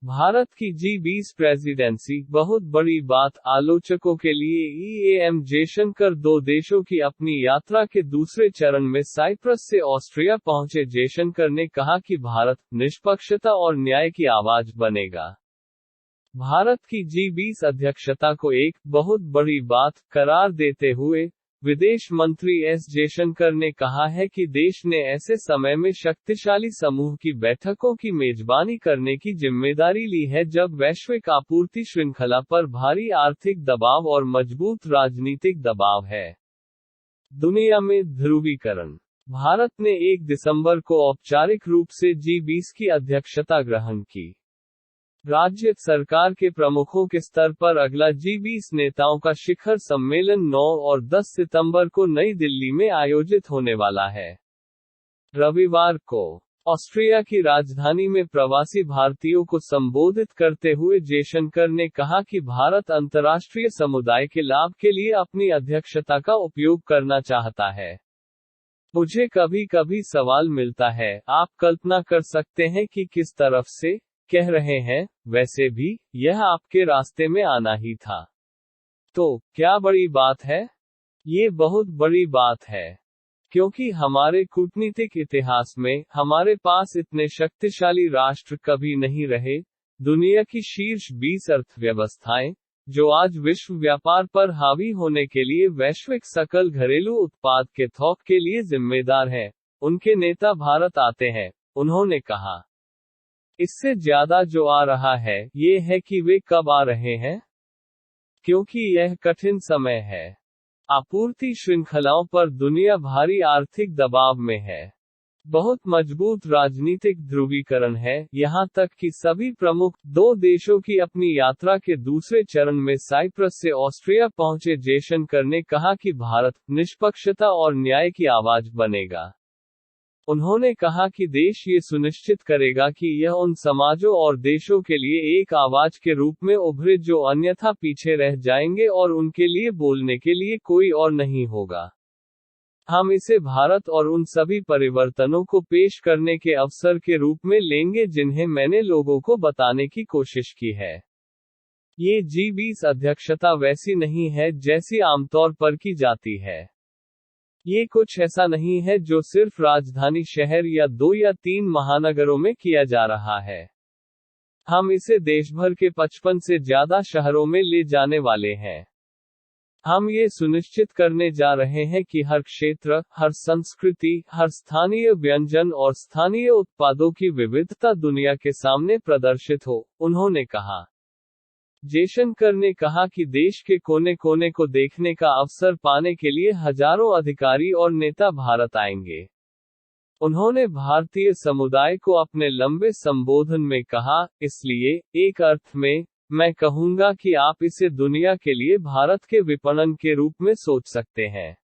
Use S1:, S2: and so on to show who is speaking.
S1: भारत की G20 presidency बहुत बड़ी बात, आलोचकों के लिए EAM जयशंकर 2 देशों की अपनी यात्रा के दूसरे चरण में साइप्रस से ऑस्ट्रिया पहुंचे। जयशंकर ने कहा कि भारत निष्पक्षता और न्याय की आवाज बनेगा। भारत की G20 अध्यक्षता को एक बहुत बड़ी बात करार देते हुए विदेश मंत्री एस जयशंकर ने कहा है कि देश ने ऐसे समय में शक्तिशाली समूह की बैठकों की मेजबानी करने की जिम्मेदारी ली है जब वैश्विक आपूर्ति श्रृंखला पर भारी आर्थिक दबाव और मजबूत राजनीतिक दबाव है। दुनिया में ध्रुवीकरण। भारत ने 1 दिसंबर को औपचारिक रूप से G20 की अध्यक्षता ग्रहण की। राज्य सरकार के प्रमुखों के स्तर पर अगला G20 नेताओं का शिखर सम्मेलन 9 और 10 सितंबर को नई दिल्ली में आयोजित होने वाला है। रविवार को ऑस्ट्रिया की राजधानी में प्रवासी भारतीयों को संबोधित करते हुए जयशंकर ने कहा कि भारत अंतर्राष्ट्रीय समुदाय के लाभ के लिए अपनी अध्यक्षता का उपयोग करना चाहता है। मुझे कभी कभी सवाल मिलता है, आप कल्पना कर सकते हैं कि किस तरफ से कह रहे हैं, वैसे भी यह आपके रास्ते में आना ही था। तो क्या बड़ी बात है? ये बहुत बड़ी बात है, क्योंकि हमारे कूटनीतिक इतिहास में हमारे पास इतने शक्तिशाली राष्ट्र कभी नहीं रहे। दुनिया की शीर्ष 20 अर्थव्यवस्थाएं, जो आज विश्व व्यापार पर हावी होने के लिए वैश्विक सकल घरेलू उत्पाद के थोक के लिए जिम्मेदार हैं, उनके नेता भारत आते हैं, उन्होंने कहा। इससे ज्यादा जो आ रहा है, ये है कि वे कब आ रहे हैं, क्योंकि यह कठिन समय है। आपूर्ति श्रृंखलाओं पर दुनिया भारी आर्थिक दबाव में है। बहुत मजबूत राजनीतिक ध्रुवीकरण है, यहां तक कि सभी प्रमुख 2 देशों की अपनी यात्रा के दूसरे चरण में साइप्रस से ऑस्ट्रिया पहुंचे। जयशंकर ने कहा कि भारत निष्पक्षता और न्याय की आवाज बनेगा। उन्होंने कहा कि देश ये सुनिश्चित करेगा कि यह उन समाजों और देशों के लिए एक आवाज के रूप में उभरे जो अन्यथा पीछे रह जाएंगे और उनके लिए बोलने के लिए कोई और नहीं होगा। हम इसे भारत और उन सभी परिवर्तनों को पेश करने के अवसर के रूप में लेंगे जिन्हें मैंने लोगों को बताने की कोशिश की है। ये G20 अध्यक्षता वैसी नहीं है जैसी आमतौर पर की जाती है। ये कुछ ऐसा नहीं है जो सिर्फ राजधानी शहर या 2 या 3 महानगरों में किया जा रहा है। हम इसे देशभर के 55 से ज्यादा शहरों में ले जाने वाले हैं। हम ये सुनिश्चित करने जा रहे हैं कि हर क्षेत्र, हर संस्कृति, हर स्थानीय व्यंजन और स्थानीय उत्पादों की विविधता दुनिया के सामने प्रदर्शित हो, उन्होंने कहा। जयशंकर ने कहा कि देश के कोने कोने को देखने का अवसर पाने के लिए हजारों अधिकारी और नेता भारत आएंगे। उन्होंने भारतीय समुदाय को अपने लंबे संबोधन में कहा, इसलिए एक अर्थ में मैं कहूंगा कि आप इसे दुनिया के लिए भारत के विपणन के रूप में सोच सकते हैं।